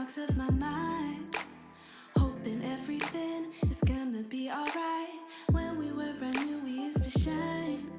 box of my mind, hoping everything is gonna be alright. When we were brand new, we used to shine.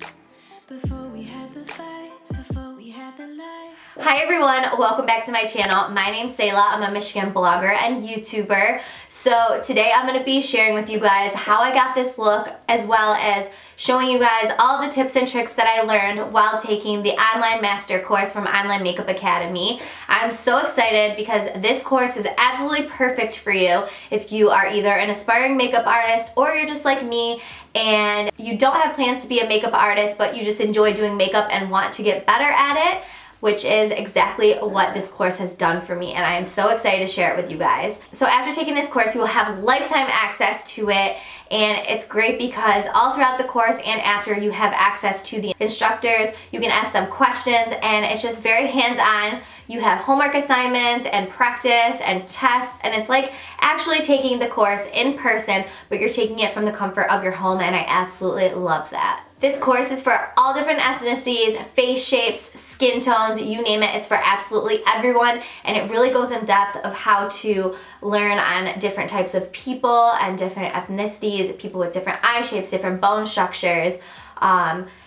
Before we had the fights, before we had the lies. Hi everyone, welcome back to my channel. My name's Sayla. I'm a Michigan blogger and YouTuber. So today I'm going to be sharing with you guys how I got this look, as well as showing you guys all the tips and tricks that I learned while taking the online master course from Online Makeup Academy. I'm so excited because this course is absolutely perfect for you if you are either an aspiring makeup artist or you're just like me and you don't have plans to be a makeup artist but you just enjoy doing makeup and want to get better at it, which is exactly what this course has done for me, and I am so excited to share it with you guys. So after taking this course, you will have lifetime access to it, and it's great because all throughout the course and after, you have access to the instructors. You can ask them questions, and it's just very hands-on. You have homework assignments and practice and tests, and it's like actually taking the course in person, but you're taking it from the comfort of your home, and I absolutely love that. This course is for all different ethnicities, face shapes, skin tones, you name it. It's for absolutely everyone, and it really goes in depth of how to learn on different types of people and different ethnicities, people with different eye shapes, different bone structures.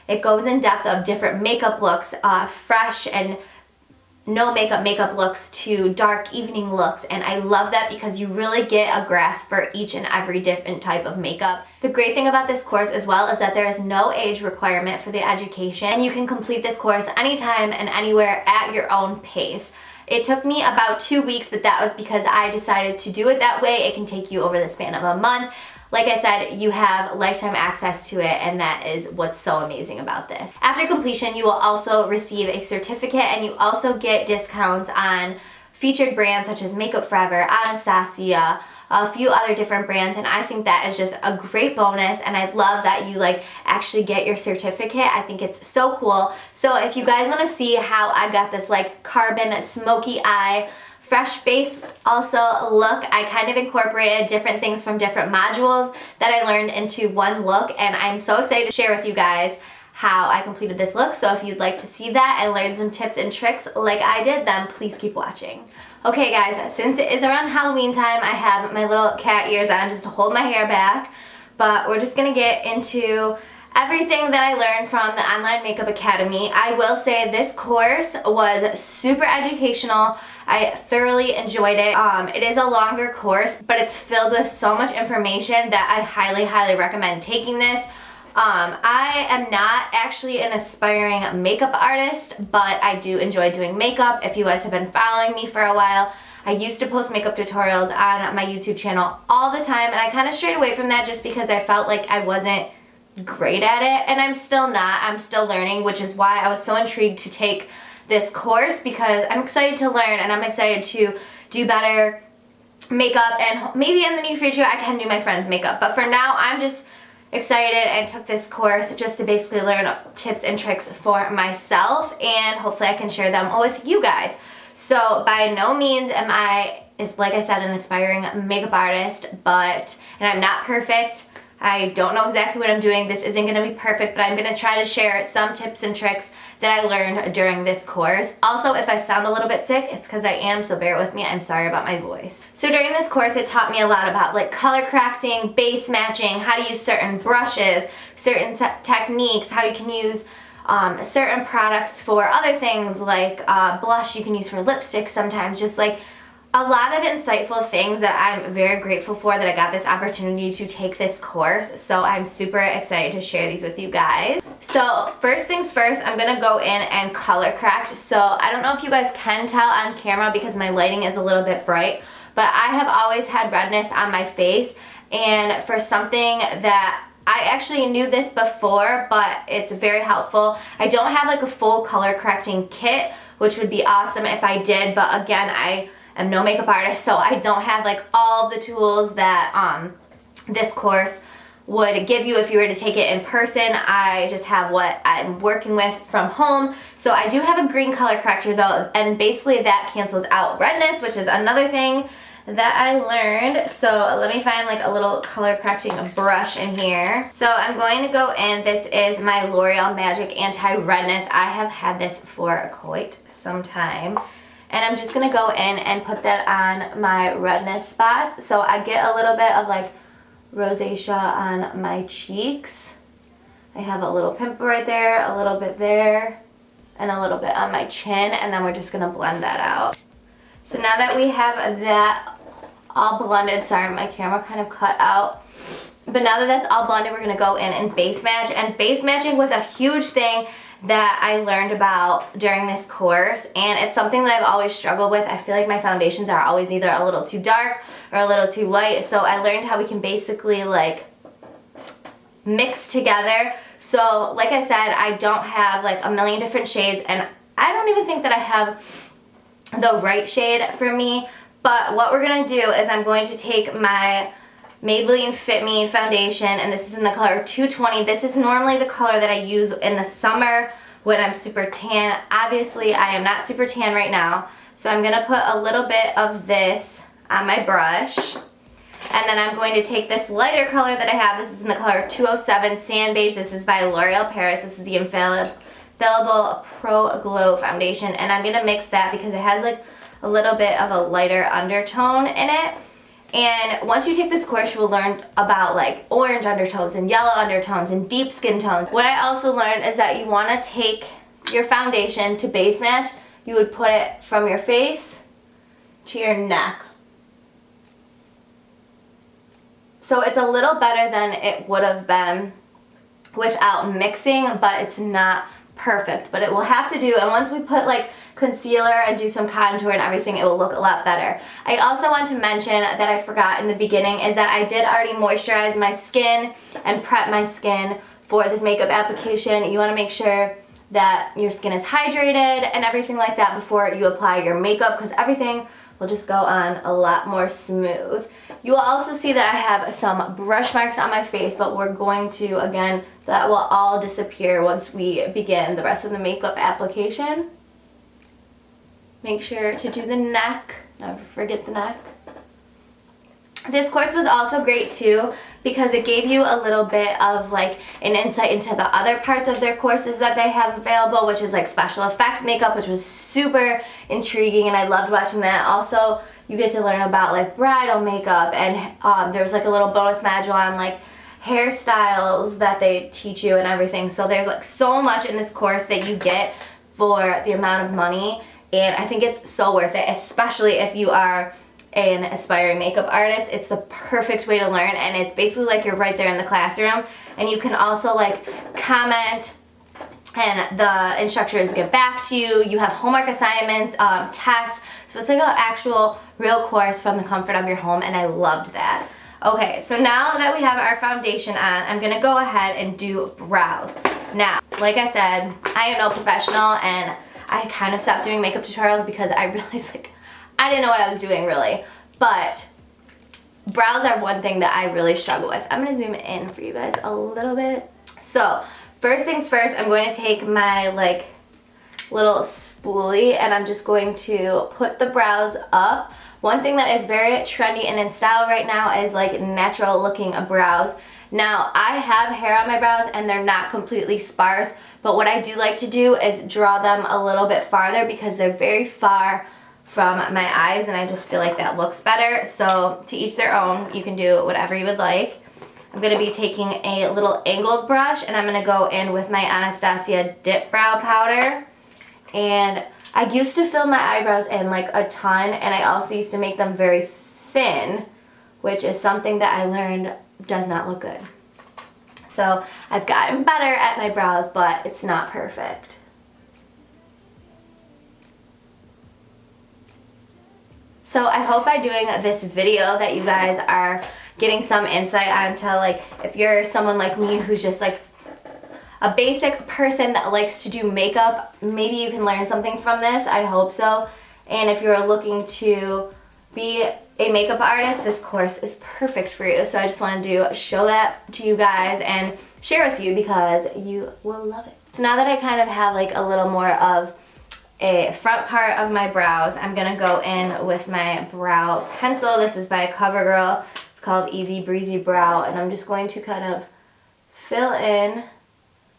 It goes in depth of different makeup looks, fresh and no makeup looks to dark evening looks, and I love that because you really get a grasp for each and every different type of makeup. The great thing about this course as well is that there is no age requirement for the education, and you can complete this course anytime and anywhere at your own pace. It took me about 2 weeks, but that was because I decided to do it that way. It can take you over the span of a month. Like I said, you have lifetime access to it, and that is what's so amazing about this. After completion, you will also receive a certificate, and you also get discounts on featured brands such as Makeup Forever, Anastasia, a few other different brands, and I think that is just a great bonus, and I love that you actually get your certificate. I think it's so cool. So if you guys want to see how I got this carbon smoky eye, fresh face also look, I kind of incorporated different things from different modules that I learned into one look, and I'm so excited to share with you guys how I completed this look. So if you'd like to see that and learn some tips and tricks like I did, then please keep watching. Okay guys, since it is around Halloween time, I have my little cat ears on just to hold my hair back, but we're just gonna get into everything that I learned from the Online Makeup Academy. I will say this course was super educational. I thoroughly enjoyed it. It is a longer course, but it's filled with so much information that I highly recommend taking this. I am not actually an aspiring makeup artist, but I do enjoy doing makeup. If you guys have been following me for a while, I used to post makeup tutorials on my YouTube channel all the time, and I kind of strayed away from that just because I felt like I wasn't great at it, and I'm still not. I'm still learning, which is why I was so intrigued to take this course, because I'm excited to learn and I'm excited to do better makeup, and maybe in the near future I can do my friend's makeup, but for now I'm just excited and took this course just to basically learn tips and tricks for myself, and hopefully I can share them with you guys. So by no means am I, like I said, an aspiring makeup artist, and I'm not perfect. I don't know exactly what I'm doing. This isn't going to be perfect, but I'm going to try to share some tips and tricks that I learned during this course. Also, if I sound a little bit sick, it's because I am, so bear with me. I'm sorry about my voice. So during this course, it taught me a lot about color correcting, base matching, how to use certain brushes, certain techniques, how you can use certain products for other things like blush you can use for lipstick sometimes, just a lot of insightful things that I'm very grateful for that I got this opportunity to take this course. So I'm super excited to share these with you guys. So first things first, I'm gonna go in and color correct. So I don't know if you guys can tell on camera because my lighting is a little bit bright, but I have always had redness on my face, and for something that I actually knew this before, but it's very helpful. I don't have a full color correcting kit, which would be awesome if I did, but again, I'm no makeup artist, so I don't have all the tools that this course would give you if you were to take it in person. I just have what I'm working with from home. So I do have a green color corrector though, and basically that cancels out redness, which is another thing that I learned. So let me find a little color correcting brush in here. So I'm going to go in, this is my L'Oreal Magic Anti-Redness. I have had this for quite some time, and I'm just gonna go in and put that on my redness spots. So I get a little bit of like rosacea on my cheeks. I have a little pimple right there, a little bit there, and a little bit on my chin, and then we're just gonna blend that out. So now that we have that all blended, sorry, my camera kind of cut out. But now that that's all blended, we're gonna go in and base match. And base matching was a huge thing that I learned about during this course, and it's something that I've always struggled with. I feel like my foundations are always either a little too dark or a little too light, so I learned how we can basically like mix together. So like I said, I don't have like a million different shades, and I don't even think that I have the right shade for me. But what we're gonna do is I'm going to take my Maybelline Fit Me foundation, and this is in the color 220. This is normally the color that I use in the summer when I'm super tan. Obviously, I am not super tan right now, so I'm gonna put a little bit of this on my brush. And then I'm going to take this lighter color that I have. This is in the color 207 Sand Beige. This is by L'Oreal Paris. This is the Infallible Pro Glow foundation, and I'm gonna mix that because it has like a little bit of a lighter undertone in it. And once you take this course, you will learn about like orange undertones and yellow undertones and deep skin tones. What I also learned is that you want to take your foundation to base match. You would put it from your face to your neck. So it's a little better than it would have been without mixing, but it's not perfect. But it will have to do, and once we put like concealer and do some contour and everything, it will look a lot better. I also want to mention that I forgot in the beginning is that I did already moisturize my skin and prep my skin for this makeup application. You want to make sure that your skin is hydrated and everything like that before you apply your makeup, because everything will just go on a lot more smooth. You will also see that I have some brush marks on my face, but we're going to, again, that will all disappear once we begin the rest of the makeup application. Make sure to do the neck. Never forget the neck. This course was also great too because it gave you a little bit of like an insight into the other parts of their courses that they have available, which is like special effects makeup, which was super intriguing, and I loved watching that. Also, you get to learn about like bridal makeup, and there was like a little bonus module on like hairstyles that they teach you and everything. So there's like so much in this course that you get for the amount of money. And I think it's so worth it, especially if you are an aspiring makeup artist. It's the perfect way to learn, and it's basically like you're right there in the classroom. And you can also like comment, and the instructors get back to you. You have homework assignments, tests. So it's like an actual real course from the comfort of your home, and I loved that. Okay, so now that we have our foundation on, I'm gonna go ahead and do brows. Now, like I said, I am no professional, and I kind of stopped doing makeup tutorials because I realized like I didn't know what I was doing really. But brows are one thing that I really struggle with. I'm gonna zoom in for you guys a little bit. So first things first, I'm going to take my like little spoolie, and I'm just going to put the brows up. One thing that is very trendy and in style right now is like natural looking brows. Now I have hair on my brows and they're not completely sparse, but what I do like to do is draw them a little bit farther because they're very far from my eyes, and I just feel like that looks better. So to each their own, you can do whatever you would like. I'm going to be taking a little angled brush, and I'm going to go in with my Anastasia Dip Brow Powder. And I used to fill my eyebrows in like a ton, and I also used to make them very thin, which is something that I learned does not look good. So I've gotten better at my brows, but it's not perfect. So I hope by doing this video that you guys are getting some insight onto like if you're someone like me who's just like a basic person that likes to do makeup, maybe you can learn something from this. I hope so. And if you're looking to be a makeup artist, this course is perfect for you. So I just wanted to show that to you guys and share with you because you will love it. So now that I kind of have like a little more of a front part of my brows, I'm gonna go in with my brow pencil. This is by CoverGirl. It's called Easy Breezy Brow, and I'm just going to kind of fill in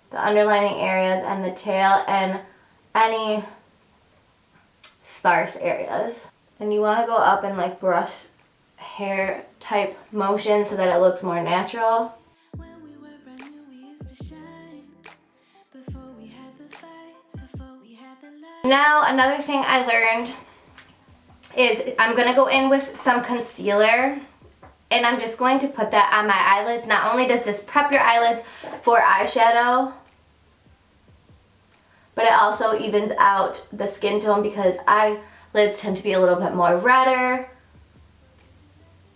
the underlining areas and the tail and any sparse areas. And you want to go up and like brush hair type motion so that it looks more natural. When we were brand new, we used to shine. Before we had the fights, before we had the light. Now another thing I learned is I'm going to go in with some concealer, and I'm just going to put that on my eyelids. Not only does this prep your eyelids for eyeshadow, but it also evens out the skin tone because eyelids tend to be a little bit more redder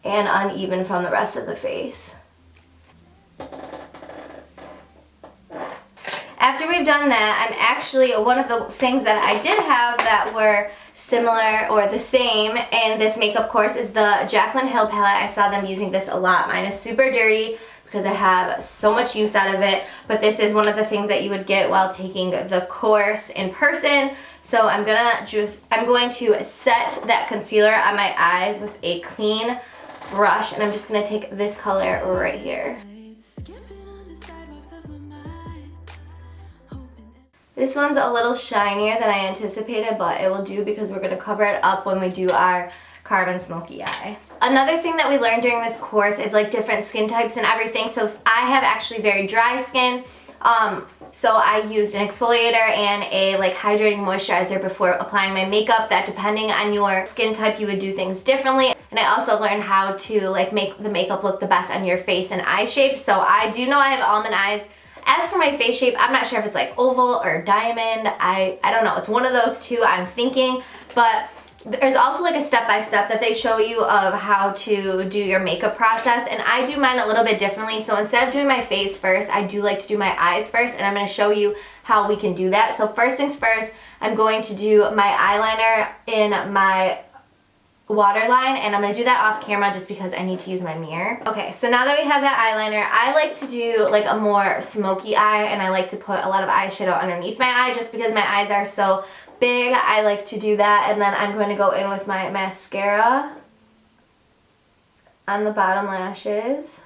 and uneven from the rest of the face. After we've done that, I'm actually, one of the things that I did have that were similar or the same in this makeup course is the Jaclyn Hill palette. I saw them using this a lot. Mine is super dirty because I have so much use out of it, but this is one of the things that you would get while taking the course in person. So I'm going to set that concealer on my eyes with a clean brush, and I'm just going to take this color right here. Skipping on the sidewalks of my mind. Hoping that This one's a little shinier than I anticipated, but it will do because we're going to cover it up when we do our Carbon Smoky Eye. Another thing that we learned during this course is like different skin types and everything. So I have actually very dry skin. So I used an exfoliator and a like hydrating moisturizer before applying my makeup, that depending on your skin type you would do things differently. And I also learned how to like make the makeup look the best on your face and eye shape. So I do know I have almond eyes. As for my face shape, I'm not sure if it's like oval or diamond. I don't know. It's one of those two, I'm thinking. But there's also like a step-by-step that they show you of how to do your makeup process, and I do mine a little bit differently. So instead of doing my face first, I do like to do my eyes first, and I'm going to show you how we can do that. So first things first, I'm going to do my eyeliner in my waterline, and I'm going to do that off camera just because I need to use my mirror. Okay, so now that we have that eyeliner, I like to do like a more smoky eye, and I like to put a lot of eyeshadow underneath my eye just because my eyes are so big. I like to do that, and then I'm going to go in with my mascara on the bottom lashes.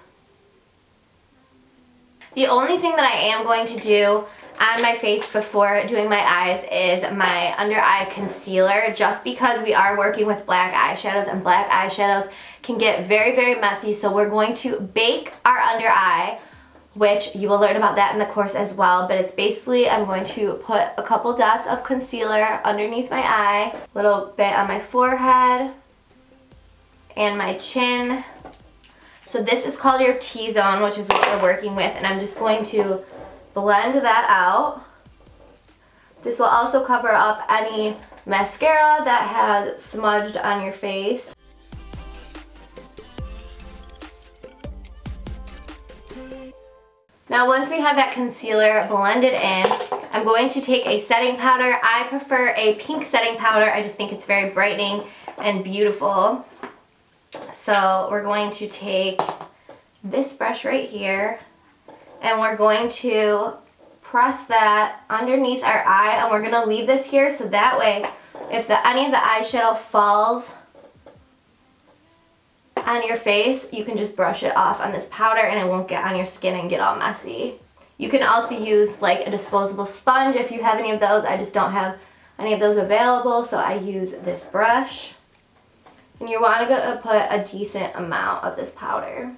The only thing that I am going to do on my face before doing my eyes is my under eye concealer, just because we are working with black eyeshadows, and black eyeshadows can get very, very messy. So we're going to bake our under eye, which you will learn about that in the course as well. But it's basically, I'm going to put a couple dots of concealer underneath my eye, a little bit on my forehead and my chin. So this is called your T-zone, which is what we're working with, and I'm just going to blend that out. This will also cover up any mascara that has smudged on your face. Now once we have that concealer blended in, I'm going to take a setting powder. I prefer a pink setting powder. I just think it's very brightening and beautiful. So we're going to take this brush right here, and we're going to press that underneath our eye, and we're going to leave this here so that way if any of the eyeshadow falls on your face, you can just brush it off on this powder and it won't get on your skin and get all messy. You can also use like a disposable sponge if you have any of those. I just don't have any of those available, so I use this brush. And you want to put a decent amount of this powder.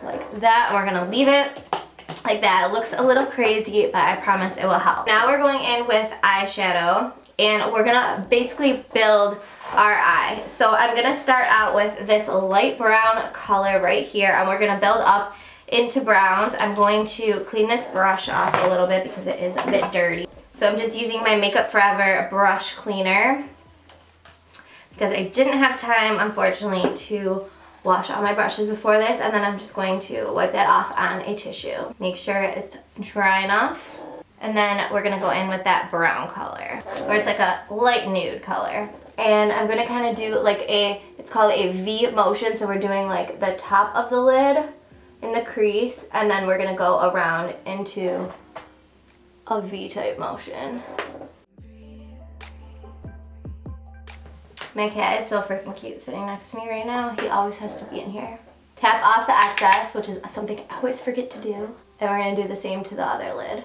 Like that, and we're going to leave it like that. It looks a little crazy, but I promise it will help. Now we're going in with eyeshadow, and we're going to basically build our eye. So I'm going to start out with this light brown color right here, and we're going to build up into browns. I'm going to clean this brush off a little bit because it is a bit dirty. So I'm just using my Makeup Forever brush cleaner because I didn't have time, unfortunately, to wash all my brushes before this, and then I'm just going to wipe that off on a tissue. Make sure it's dry enough. And then we're going to go in with that brown color, or it's like a light nude color. And I'm going to kind of do like it's called a V motion, so we're doing like the top of the lid in the crease, and then we're going to go around into a V-type motion. My cat is so freaking cute sitting next to me right now. He always has to be in here. Tap off the excess, which is something I always forget to do. And we're going to do the same to the other lid.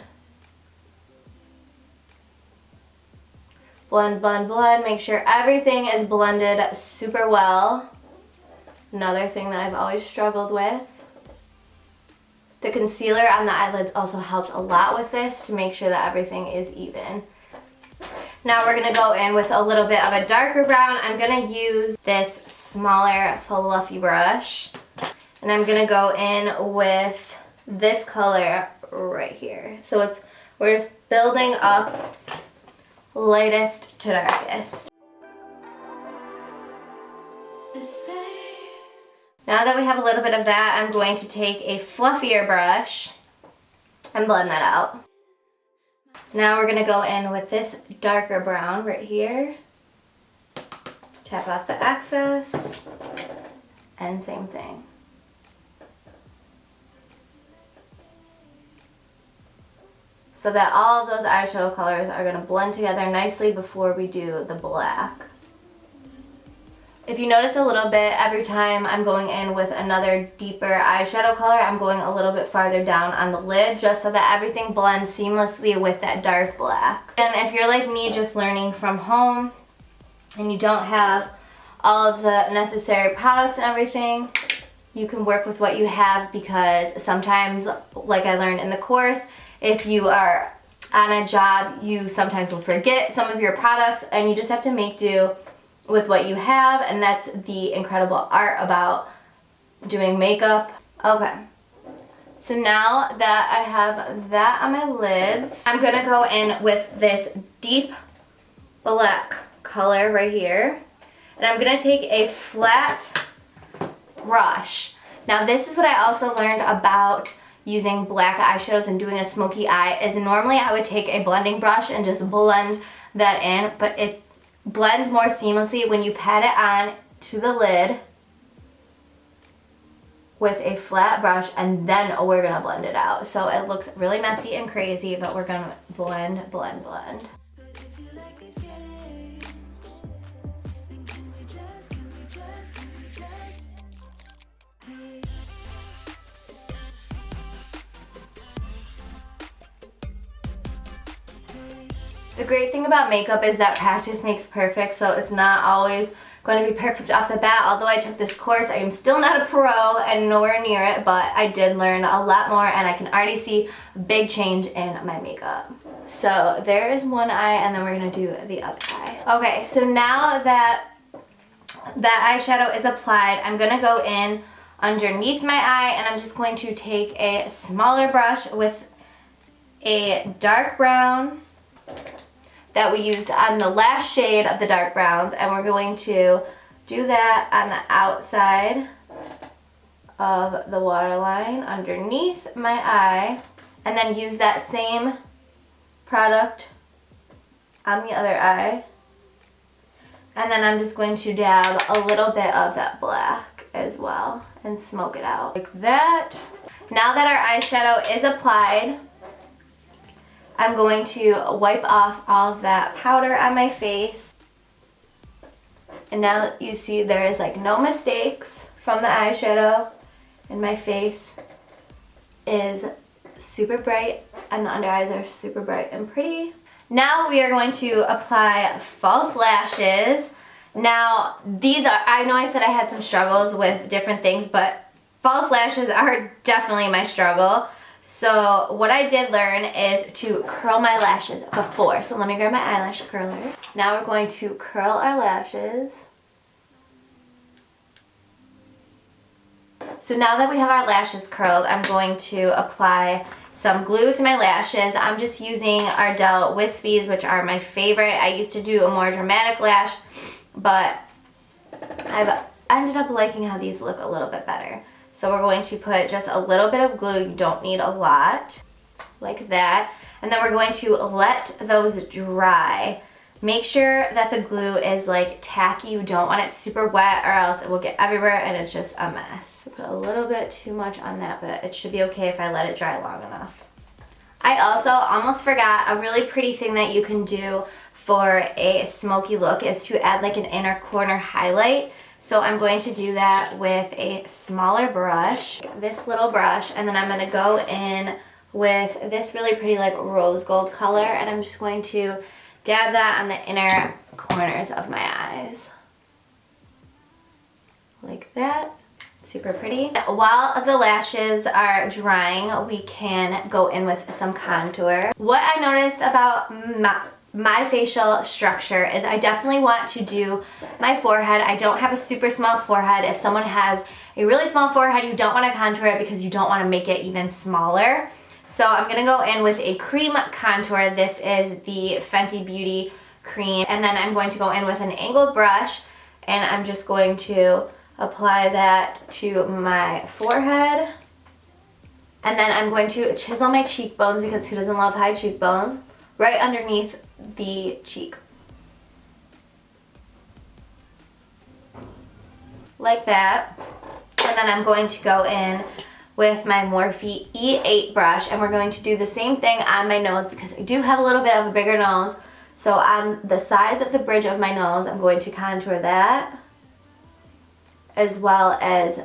Blend, blend, blend. Make sure everything is blended super well. Another thing that I've always struggled with. The concealer on the eyelids also helps a lot with this to make sure that everything is even. Now we're gonna go in with a little bit of a darker brown. I'm gonna use this smaller fluffy brush. And I'm gonna go in with this color right here. So we're just building up lightest to darkest. Now that we have a little bit of that, I'm going to take a fluffier brush and blend that out. Now we're gonna go in with this darker brown right here. Tap off the excess, and same thing. So that all of those eyeshadow colors are gonna blend together nicely before we do the black. If you notice a little bit, every time I'm going in with another deeper eyeshadow color, I'm going a little bit farther down on the lid just so that everything blends seamlessly with that dark black. And if you're like me, just learning from home, and you don't have all of the necessary products and everything, you can work with what you have, because sometimes, like I learned in the course, if you are on a job, you sometimes will forget some of your products and you just have to make do with what you have, and that's the incredible art about doing makeup. Okay, so now that I have that on my lids, I'm gonna go in with this deep black color right here, and I'm gonna take a flat brush. Now this is what I also learned about using black eyeshadows and doing a smoky eye, is normally I would take a blending brush and just blend that in, but it blends more seamlessly when you pat it on to the lid with a flat brush, and then we're gonna blend it out. So it looks really messy and crazy, but we're gonna blend, blend, blend. The great thing about makeup is that practice makes perfect, so it's not always going to be perfect off the bat. Although I took this course, I am still not a pro and nowhere near it, but I did learn a lot more, and I can already see a big change in my makeup. So there is one eye, and then we're going to do the other eye. Okay, so now that that eyeshadow is applied, I'm going to go in underneath my eye, and I'm just going to take a smaller brush with a dark brown that we used on the last shade of the dark browns, and we're going to do that on the outside of the waterline underneath my eye, and then use that same product on the other eye. And then I'm just going to dab a little bit of that black as well and smoke it out like that. Now that our eyeshadow is applied, I'm going to wipe off all of that powder on my face. And now you see there is like no mistakes from the eyeshadow, and my face is super bright and the under eyes are super bright and pretty. Now we are going to apply false lashes. Now these are, I know I said I had some struggles with different things, but false lashes are definitely my struggle. So what I did learn is to curl my lashes before. So let me grab my eyelash curler. Now we're going to curl our lashes. So now that we have our lashes curled, I'm going to apply some glue to my lashes. I'm just using Ardell Wispies, which are my favorite. I used to do a more dramatic lash, but I've ended up liking how these look a little bit better. So we're going to put just a little bit of glue. You don't need a lot, like that. And then we're going to let those dry. Make sure that the glue is like tacky. You don't want it super wet, or else it will get everywhere and it's just a mess. I put a little bit too much on that, but it should be okay if I let it dry long enough. I also almost forgot, a really pretty thing that you can do for a smoky look is to add like an inner corner highlight. So I'm going to do that with a smaller brush, this little brush, and then I'm going to go in with this really pretty like rose gold color, and I'm just going to dab that on the inner corners of my eyes. Like that. Super pretty. While the lashes are drying, we can go in with some contour. What I noticed about my facial structure is I definitely want to do my forehead. I don't have a super small forehead. If someone has a really small forehead, you don't want to contour it because you don't want to make it even smaller. So I'm going to go in with a cream contour. This is the Fenty Beauty cream. And then I'm going to go in with an angled brush, and I'm just going to apply that to my forehead. And then I'm going to chisel my cheekbones, because who doesn't love high cheekbones, right underneath the cheek. Like that. And then I'm going to go in with my Morphe E8 brush, and we're going to do the same thing on my nose because I do have a little bit of a bigger nose. So on the sides of the bridge of my nose, I'm going to contour that, as well as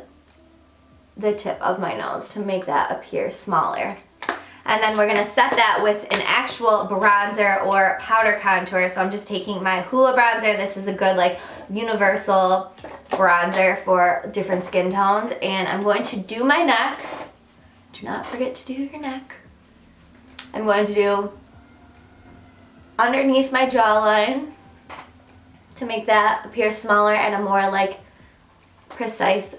the tip of my nose to make that appear smaller. And then we're gonna set that with an actual bronzer or powder contour. So I'm just taking my Hoola bronzer. This is a good like universal bronzer for different skin tones. And I'm going to do my neck. Do not forget to do your neck. I'm going to do underneath my jawline to make that appear smaller and a more like precise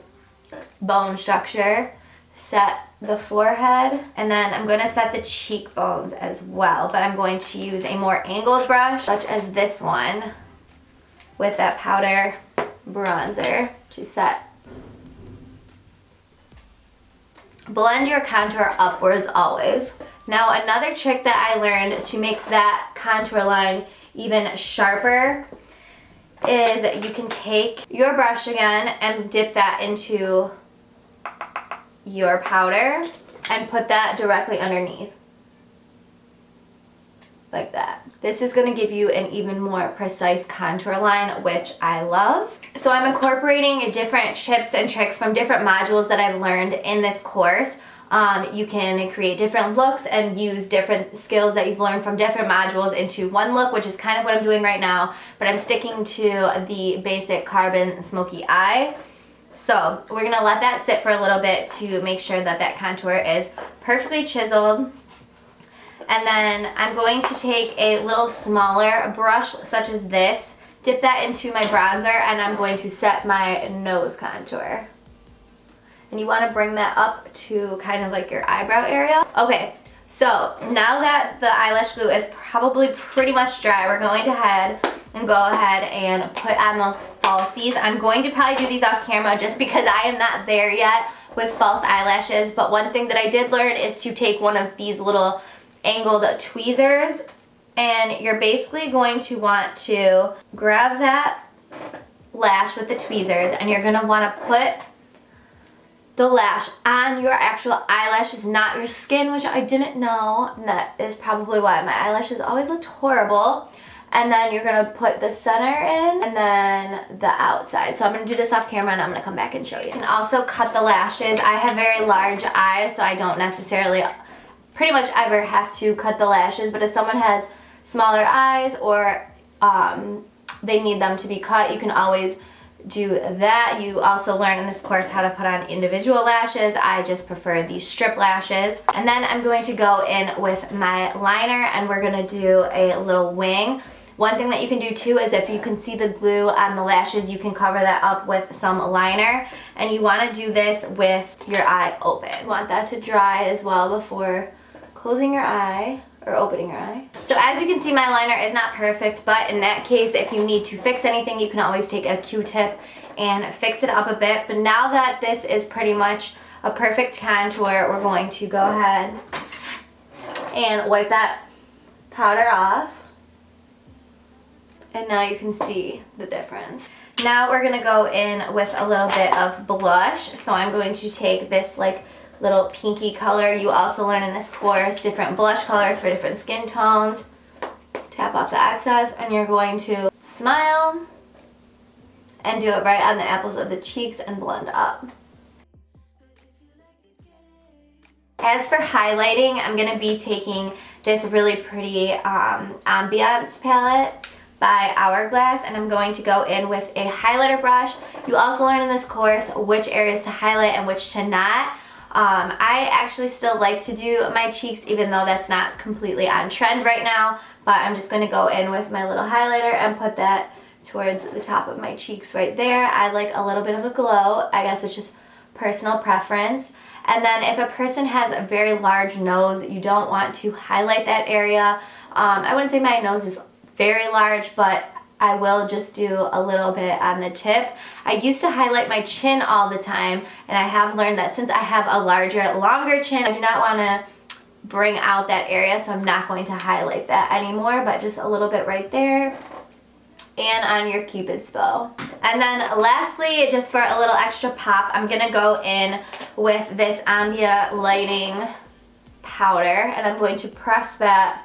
bone structure. Set the forehead, and then I'm going to set the cheekbones as well, but I'm going to use a more angled brush such as this one with that powder bronzer to set. Blend your contour upwards always. Now another trick that I learned to make that contour line even sharper is you can take your brush again and dip that into your powder and put that directly underneath. Like that. This is going to give you an even more precise contour line, which I love. So I'm incorporating different tips and tricks from different modules that I've learned in this course. You can create different looks and use different skills that you've learned from different modules into one look, which is kind of what I'm doing right now, but I'm sticking to the basic carbon smoky eye. So we're gonna let that sit for a little bit to make sure that that contour is perfectly chiseled. And then I'm going to take a little smaller brush such as this, dip that into my bronzer, and I'm going to set my nose contour. And you want to bring that up to kind of like your eyebrow area. Okay, so now that the eyelash glue is probably pretty much dry, we're going to go ahead and put on those falsies. I'm going to probably do these off camera just because I am not there yet with false eyelashes, but one thing that I did learn is to take one of these little angled tweezers, and you're basically going to want to grab that lash with the tweezers, and you're going to want to put the lash on your actual eyelashes, not your skin, which I didn't know, and that is probably why my eyelashes always looked horrible. And then you're gonna put the center in and then the outside. So I'm gonna do this off camera and I'm gonna come back and show you. You can also cut the lashes. I have very large eyes, so I don't necessarily pretty much ever have to cut the lashes, but if someone has smaller eyes or they need them to be cut, you can always do that. You also learn in this course how to put on individual lashes. I just prefer these strip lashes. And then I'm going to go in with my liner and we're gonna do a little wing. One thing that you can do too is if you can see the glue on the lashes, you can cover that up with some liner. And you wanna do this with your eye open. You want that to dry as well before closing your eye or opening your eye. So as you can see, my liner is not perfect, but in that case, if you need to fix anything, you can always take a Q-tip and fix it up a bit. But now that this is pretty much a perfect contour, we're going to go ahead and wipe that powder off. And now you can see the difference. Now we're gonna go in with a little bit of blush. So I'm going to take this like little pinky color. You also learn in this course different blush colors for different skin tones. Tap off the excess and you're going to smile and do it right on the apples of the cheeks and blend up. As for highlighting, I'm going to be taking this really pretty Ambiance palette by Hourglass, and I'm going to go in with a highlighter brush. You also learn in this course which areas to highlight and which to not. I actually still like to do my cheeks even though that's not completely on trend right now, but I'm just going to go in with my little highlighter and put that towards the top of my cheeks right there. I like a little bit of a glow. I guess it's just personal preference. And then if a person has a very large nose, you don't want to highlight that area. I wouldn't say my nose is very large, but I will just do a little bit on the tip. I used to highlight my chin all the time, and I have learned that since I have a larger, longer chin, I do not want to bring out that area, so I'm not going to highlight that anymore, but just a little bit right there and on your Cupid's bow. And then lastly, just for a little extra pop, I'm gonna go in with this Ambient Lighting powder, and I'm going to press that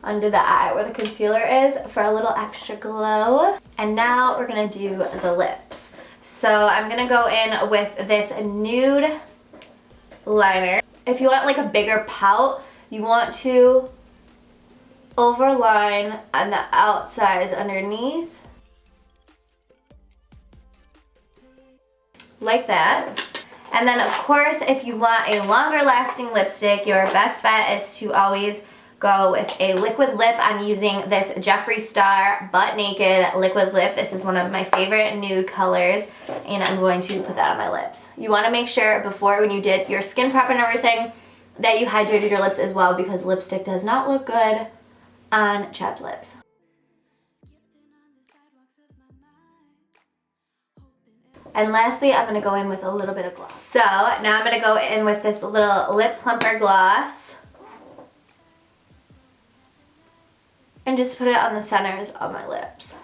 under the eye where the concealer is for a little extra glow. And now we're gonna do the lips. So I'm gonna go in with this nude liner. If you want like a bigger pout, you want to overline on the outsides underneath. Like that. And then of course, if you want a longer lasting lipstick, your best bet is to always go with a liquid lip. I'm using this Jeffree Star Butt Naked liquid lip. This is one of my favorite nude colors, and I'm going to put that on my lips. You want to make sure before, when you did your skin prep and everything, that you hydrated your lips as well, because lipstick does not look good on chapped lips. And lastly, I'm going to go in with a little bit of gloss. So now I'm going to go in with this little lip plumper gloss and just put it on the centers of my lips.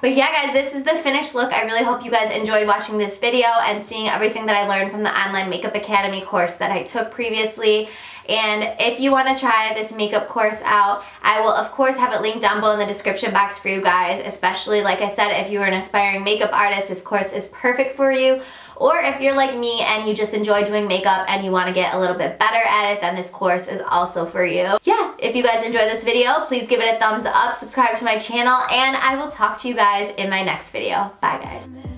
But yeah guys, this is the finished look. I really hope you guys enjoyed watching this video and seeing everything that I learned from the Online Makeup Academy course that I took previously. And if you want to try this makeup course out, I will of course have it linked down below in the description box for you guys, especially like I said, if you're an aspiring makeup artist, this course is perfect for you. Or if you're like me and you just enjoy doing makeup and you want to get a little bit better at it, then this course is also for you. Yeah, if you guys enjoyed this video, please give it a thumbs up, subscribe to my channel, and I will talk to you guys in my next video. Bye guys.